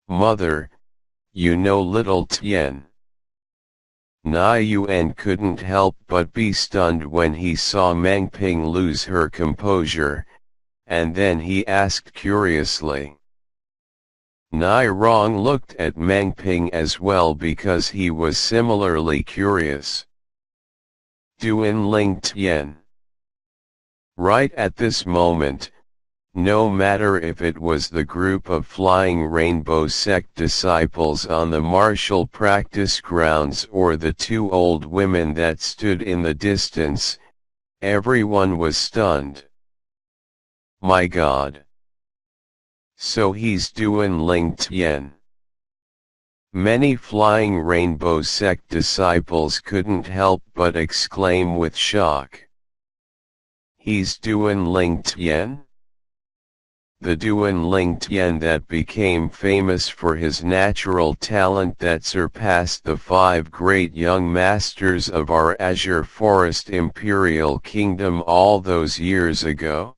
Mother, you know little Tian. Na Yuan couldn't help but be stunned when he saw Meng Ping lose her composure, and then he asked curiously. Nai Rong looked at Meng Ping as well because he was similarly curious. Duan Ling Tian. Right at this moment, no matter if it was the group of Flying Rainbow sect disciples on the martial practice grounds or the two old women that stood in the distance, everyone was stunned. My God! So he's Duan Ling Tian. Many Flying Rainbow sect disciples couldn't help but exclaim with shock. He's Duan Ling Tian? The Duan Ling Tian that became famous for his natural talent that surpassed the 5 great young masters of our Azure Forest Imperial Kingdom all those years ago?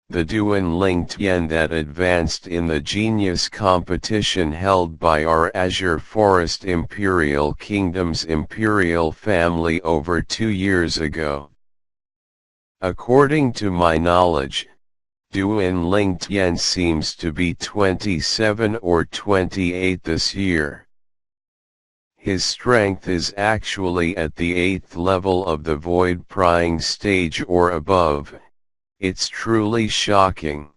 The Duan Ling Tian that advanced in the genius competition held by our Azure Forest Imperial Kingdom's imperial family over 2 years ago. According to my knowledge, Duan Ling Tian seems to be 27 or 28 this year. His strength is actually at the 8th level of the void prying stage or above. It's truly shocking.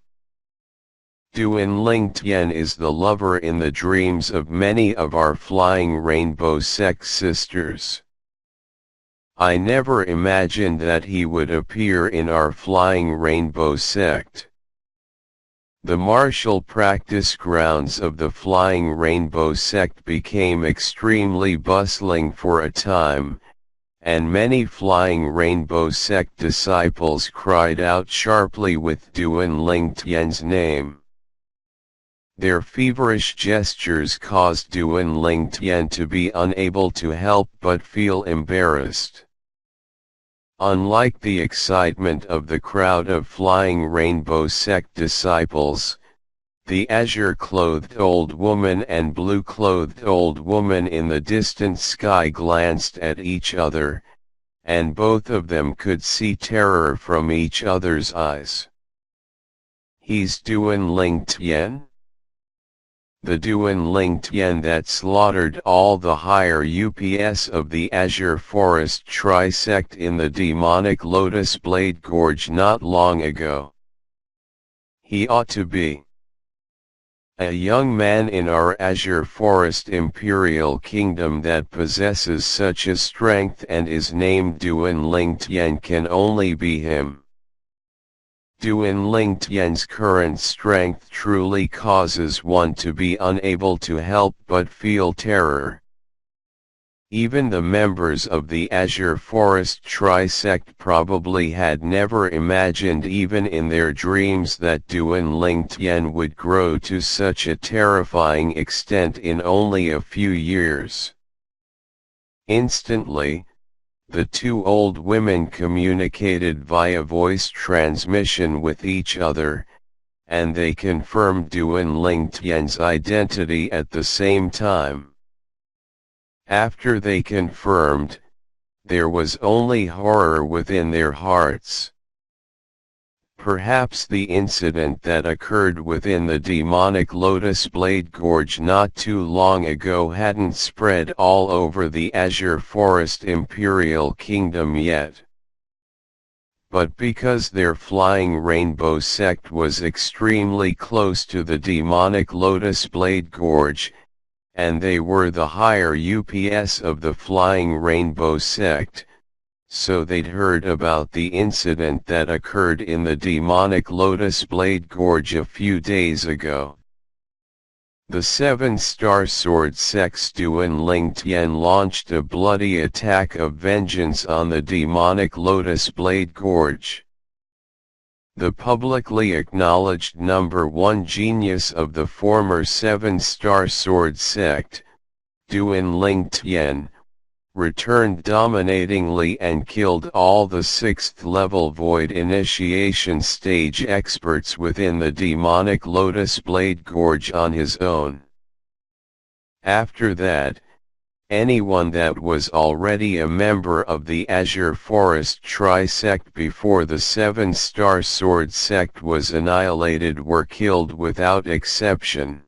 Duan Ling Tian is the lover in the dreams of many of our Flying Rainbow sect sisters. I never imagined that he would appear in our Flying Rainbow sect. The martial practice grounds of the Flying Rainbow sect became extremely bustling for a time, and many Flying Rainbow sect disciples cried out sharply with Duan Ling Tian's name. Their feverish gestures caused Duan Ling Tian to be unable to help but feel embarrassed. Unlike the excitement of the crowd of Flying Rainbow sect disciples, the azure-clothed old woman and blue-clothed old woman in the distant sky glanced at each other, and both of them could see terror from each other's eyes. He's Duan Ling Tian? The Duan Ling Tian that slaughtered all the higher UPS of the Azure Forest Trisect in the demonic Lotus Blade Gorge not long ago. He ought to be a young man in our Azure Forest Imperial Kingdom that possesses such a strength and is named Duan Ling Tian can only be him. Duan Ling Tian's current strength truly causes one to be unable to help but feel terror. Even the members of the Azure Forest Trisect probably had never imagined even in their dreams that Duan Ling Tian would grow to such a terrifying extent in only a few years. Instantly, the two old women communicated via voice transmission with each other, and they confirmed Duan Ling Tian's identity at the same time. After they confirmed, there was only horror within their hearts. Perhaps the incident that occurred within the demonic Lotus Blade Gorge not too long ago hadn't spread all over the Azure Forest Imperial Kingdom yet. But because their Flying Rainbow sect was extremely close to the demonic Lotus Blade Gorge, and they were the higher UPS of the Flying Rainbow sect, so they'd heard about the incident that occurred in the demonic Lotus Blade Gorge a few days ago. The 7-star sword sect's Duan Ling Tian launched a bloody attack of vengeance on the demonic Lotus Blade Gorge. The publicly acknowledged number 1 genius of the former 7-star sword sect, Duan Ling Tian, returned dominatingly and killed all the 6th level Void Initiation stage experts within the demonic Lotus Blade Gorge on his own. After that, anyone that was already a member of the Azure Forest Tri-Sect before the 7-star Sword Sect was annihilated were killed without exception.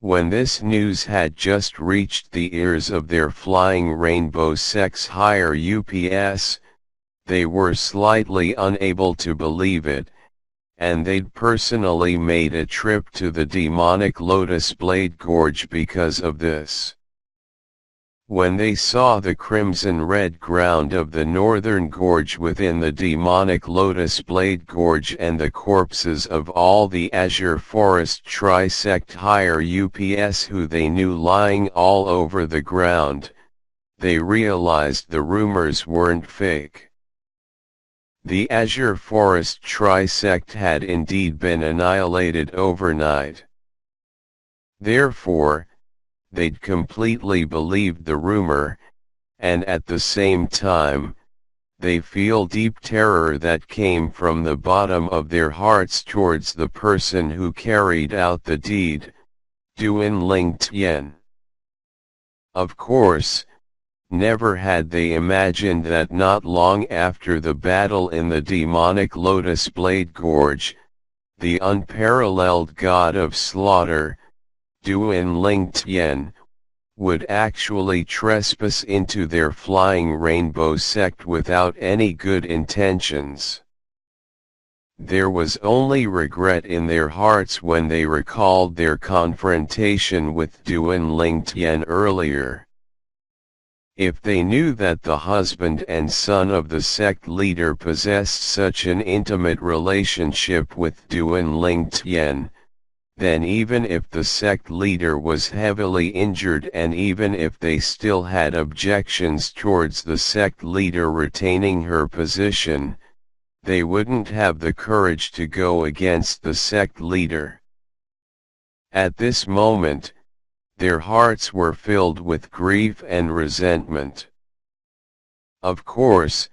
When this news had just reached the ears of their Flying Rainbow Sect's higher UPS, they were slightly unable to believe it, and they'd personally made a trip to the demonic Lotus Blade Gorge because of this. When they saw the crimson-red ground of the northern gorge within the demonic Lotus Blade Gorge and the corpses of all the Azure Forest Tri-Sect higher UPS who they knew lying all over the ground, they realized the rumors weren't fake. The Azure Forest Tri-Sect had indeed been annihilated overnight. Therefore, they'd completely believed the rumor, and at the same time, they feel deep terror that came from the bottom of their hearts towards the person who carried out the deed, Duan Ling Tian. Of course, never had they imagined that not long after the battle in the demonic Lotus Blade Gorge, the unparalleled god of slaughter, Duan Ling Tian, would actually trespass into their Flying Rainbow Sect without any good intentions. There was only regret in their hearts when they recalled their confrontation with Duan Ling Tian earlier. If they knew that the husband and son of the sect leader possessed such an intimate relationship with Duan Ling Tian, then even if the sect leader was heavily injured and even if they still had objections towards the sect leader retaining her position, they wouldn't have the courage to go against the sect leader. At this moment, their hearts were filled with grief and resentment. Of course,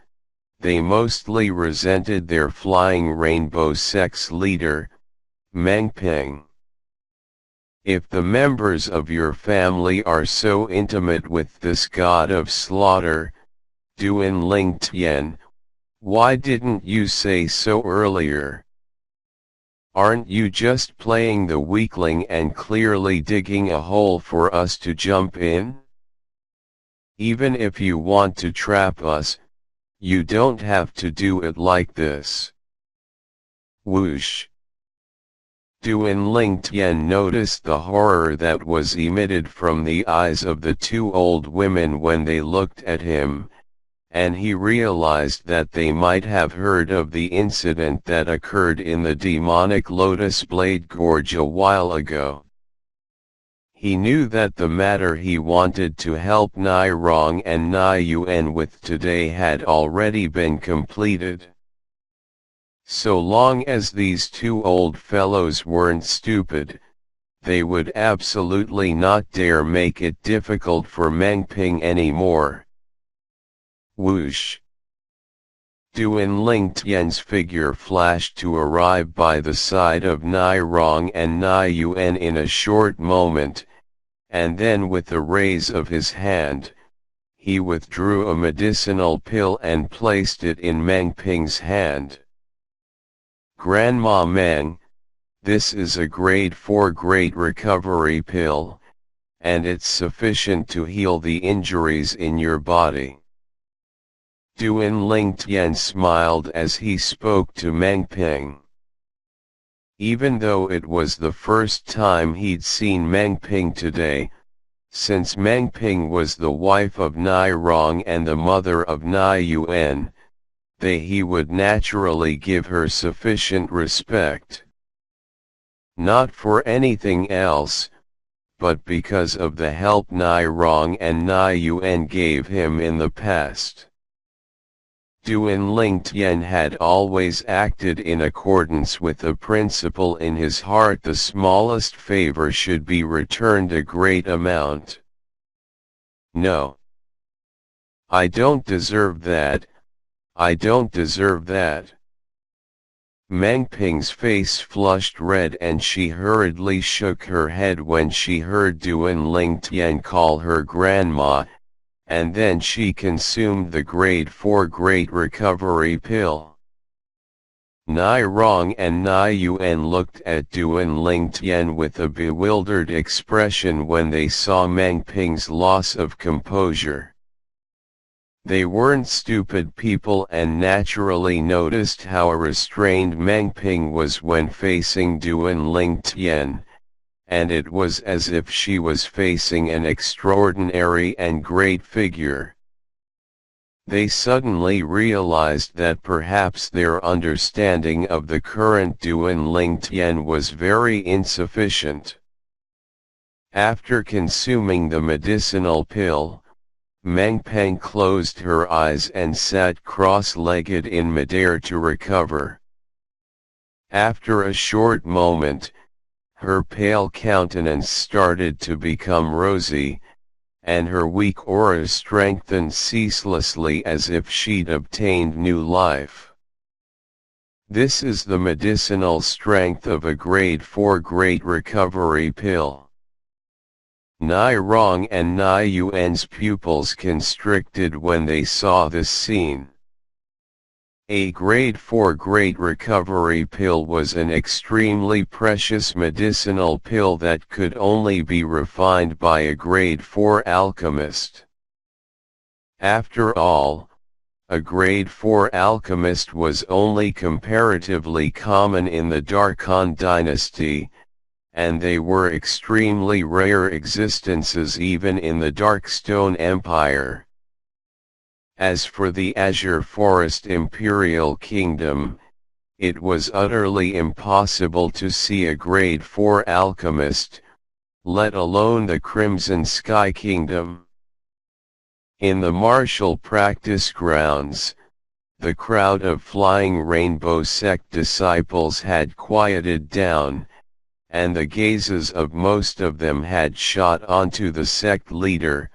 they mostly resented their Flying Rainbow Sect's leader, Meng Ping. If the members of your family are so intimate with this god of slaughter, Duan Ling Tian, why didn't you say so earlier? Aren't you just playing the weakling and clearly digging a hole for us to jump in? Even if you want to trap us, you don't have to do it like this. Whoosh. Duan Ling Tian noticed the horror that was emitted from the eyes of the two old women when they looked at him, and he realized that they might have heard of the incident that occurred in the demonic Lotus Blade Gorge a while ago. He knew that the matter he wanted to help Nai Rong and Nai Yuan with today had already been completed. So long as these two old fellows weren't stupid, they would absolutely not dare make it difficult for Meng Ping anymore. Whoosh! Duan Ling Tian's figure flashed to arrive by the side of Nai Rong and Nai Yuan in a short moment, and then with a raise of his hand, he withdrew a medicinal pill and placed it in Meng Ping's hand. Grandma Meng, this is a grade 4 great recovery pill, and it's sufficient to heal the injuries in your body. Duan Ling Tian smiled as he spoke to Meng Ping. Even though it was the first time he'd seen Meng Ping today, since Meng Ping was the wife of Nai Rong and the mother of Nai Yuan, he would naturally give her sufficient respect. Not for anything else, but because of the help Nai Rong and Nai Yuan gave him in the past. Duan Ling Tian had always acted in accordance with the principle in his heart: the smallest favor should be returned a great amount. No. I don't deserve that, I don't deserve that. Meng Ping's face flushed red and she hurriedly shook her head when she heard Duan Ling Tian call her grandma, and then she consumed the grade 4 Great Recovery pill. Nai Rong and Nai Yuan looked at Duan Ling Tian with a bewildered expression when they saw Meng Ping's loss of composure. They weren't stupid people and naturally noticed how restrained Meng Ping was when facing Duan Ling Tian, and it was as if she was facing an extraordinary and great figure. They suddenly realized that perhaps their understanding of the current Duan Ling Tian was very insufficient. After consuming the medicinal pill, Meng Peng closed her eyes and sat cross-legged in midair to recover. After a short moment, her pale countenance started to become rosy, and her weak aura strengthened ceaselessly as if she'd obtained new life. This is the medicinal strength of a grade 4 Great Recovery pill. Nai Rong and Nai Yuan's pupils constricted when they saw this scene. A grade 4 Great Recovery pill was an extremely precious medicinal pill that could only be refined by a grade 4 alchemist. After all, a grade 4 alchemist was only comparatively common in the Darkhan dynasty, and they were extremely rare existences even in the Darkstone Empire. As for the Azure Forest Imperial Kingdom, it was utterly impossible to see a grade 4 alchemist, let alone the Crimson Sky Kingdom. In the martial practice grounds, the crowd of Flying Rainbow Sect disciples had quieted down, and the gazes of most of them had shot onto the sect leader,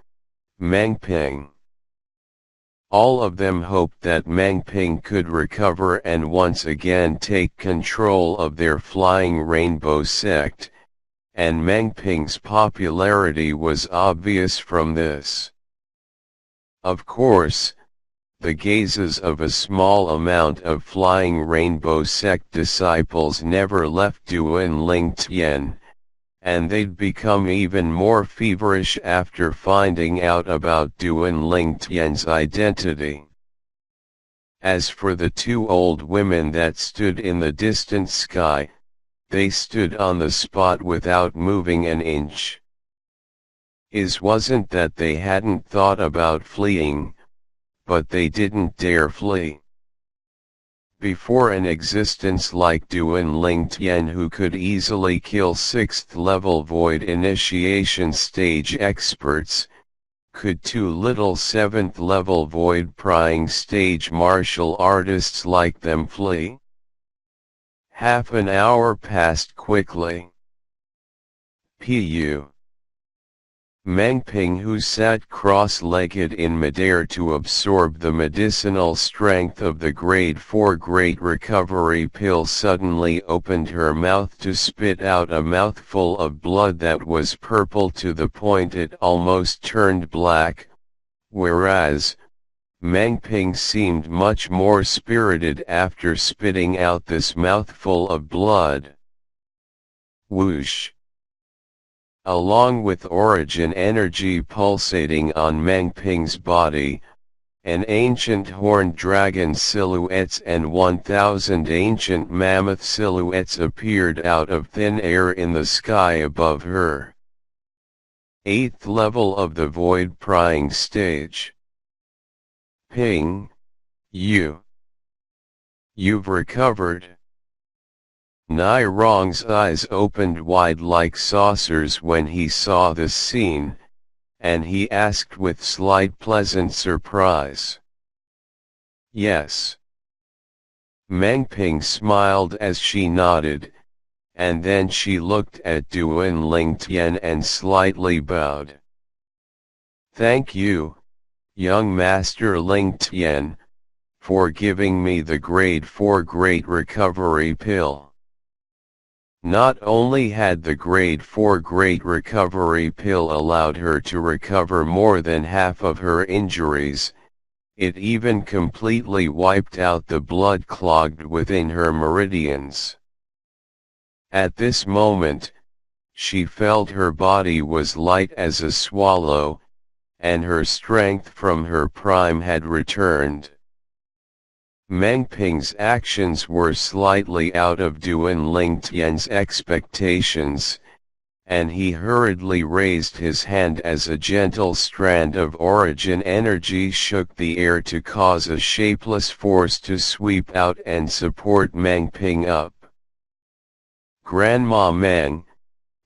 Meng Ping. All of them hoped that Meng Ping could recover and once again take control of their Flying Rainbow Sect, and Meng Ping's popularity was obvious from this. Of course, the gazes of a small amount of Flying Rainbow Sect disciples never left Duan Ling Tian, and they'd become even more feverish after finding out about Duan Ling Tian's identity. As for the two old women that stood in the distant sky, they stood on the spot without moving an inch. It wasn't that they hadn't thought about fleeing, but they didn't dare flee. Before an existence like Duan Ling Tian, who could easily kill 6th level void initiation stage experts, could two little 7th level void prying stage martial artists like them flee? Half an hour passed quickly. Pu. Meng Ping, who sat cross-legged in midair to absorb the medicinal strength of the grade 4 Great Recovery pill, suddenly opened her mouth to spit out a mouthful of blood that was purple to the point it almost turned black, whereas, Meng Ping seemed much more spirited after spitting out this mouthful of blood. Whoosh! Along with origin energy pulsating on Meng Ping's body, an ancient horned dragon silhouettes and 1,000 ancient mammoth silhouettes appeared out of thin air in the sky above her. 8th level of the void prying stage. Ping, you've recovered. Nai Rong's eyes opened wide like saucers when he saw this scene, and he asked with slight pleasant surprise. Yes. Meng Ping smiled as she nodded, and then she looked at Duan Ling Tian and slightly bowed. Thank you, young Master Ling Tian, for giving me the grade 4 Great Recovery Pill. Not only had the grade 4 Great Recovery Pill allowed her to recover more than half of her injuries, it even completely wiped out the blood clogged within her meridians. At this moment, she felt her body was light as a swallow, and her strength from her prime had returned. Meng Ping's actions were slightly out of Duan Ling Tian's expectations, and he hurriedly raised his hand as a gentle strand of origin energy shook the air to cause a shapeless force to sweep out and support Meng Ping up. Grandma Meng,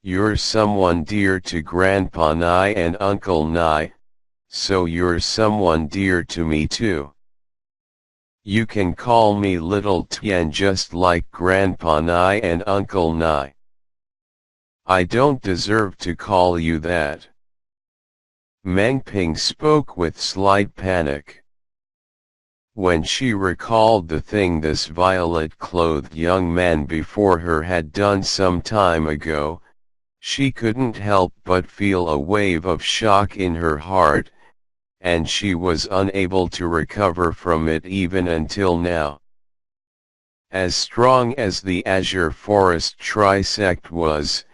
you're someone dear to Grandpa Nai and Uncle Nai, so you're someone dear to me too. You can call me Little Tian just like Grandpa Nai and Uncle Nai. I don't deserve to call you that. Meng Ping spoke with slight panic. When she recalled the thing this violet-clothed young man before her had done some time ago, she couldn't help but feel a wave of shock in her heart, and she was unable to recover from it even until now. As strong as the Azure Forest trisect was,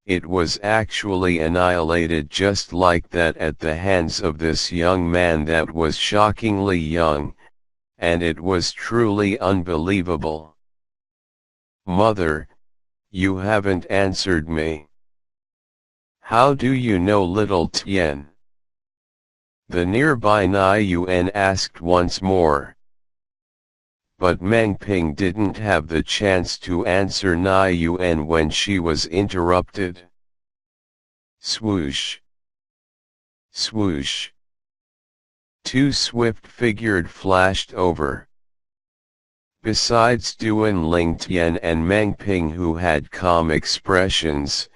it was actually annihilated just like that at the hands of this young man that was shockingly young, and it was truly unbelievable. Mother, you haven't answered me. How do you know Little Tian? The nearby Nai Yuan asked once more. But Meng Ping didn't have the chance to answer Nai Yuan when she was interrupted. Swoosh! Swoosh! Two swift-figured flashed over. Besides Duan Ling Tian and Meng Ping, who had calm expressions,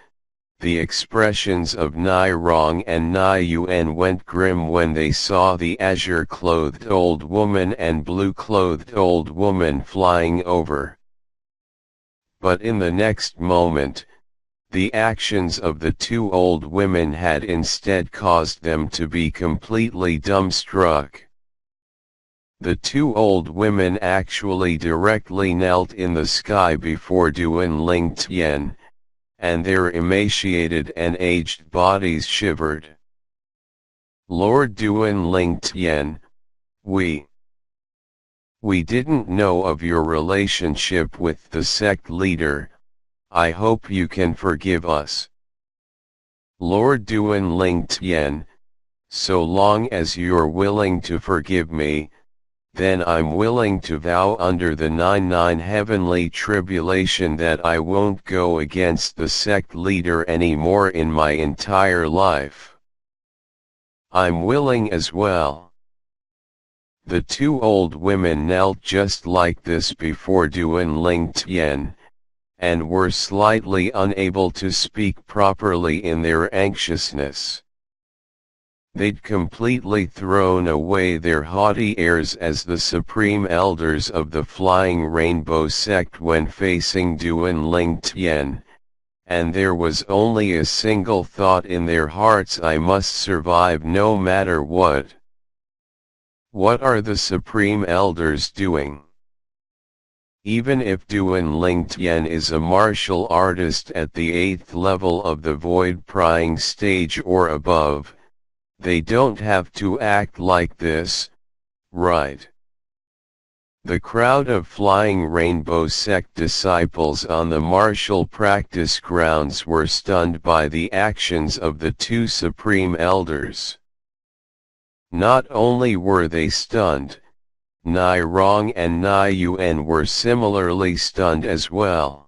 the expressions of Nai Rong and Nai Yuan went grim when they saw the azure-clothed old woman and blue-clothed old woman flying over. But in the next moment, the actions of the two old women had instead caused them to be completely dumbstruck. The two old women actually directly knelt in the sky before Duan Ling Tian, and their emaciated and aged bodies shivered. Lord Duan Ling Tian, we didn't know of your relationship with the sect leader. I hope you can forgive us. Lord Duan Ling Tian, so long as you're willing to forgive me, then I'm willing to vow under the 99 heavenly tribulation that I won't go against the sect leader anymore in my entire life. I'm willing as well. The two old women knelt just like this before Duan Ling Tian, and were slightly unable to speak properly in their anxiousness. They'd completely thrown away their haughty airs as the supreme elders of the Flying Rainbow sect when facing Duan Ling Tian, and there was only a single thought in their hearts: I must survive no matter what. What are the supreme elders doing? Even if Duan Ling Tian is a martial artist at the 8th level of the void prying stage or above, they don't have to act like this, right? The crowd of Flying Rainbow sect disciples on the martial practice grounds were stunned by the actions of the two supreme elders. Not only were they stunned, Nai Rong and Nai Yuan were similarly stunned as well.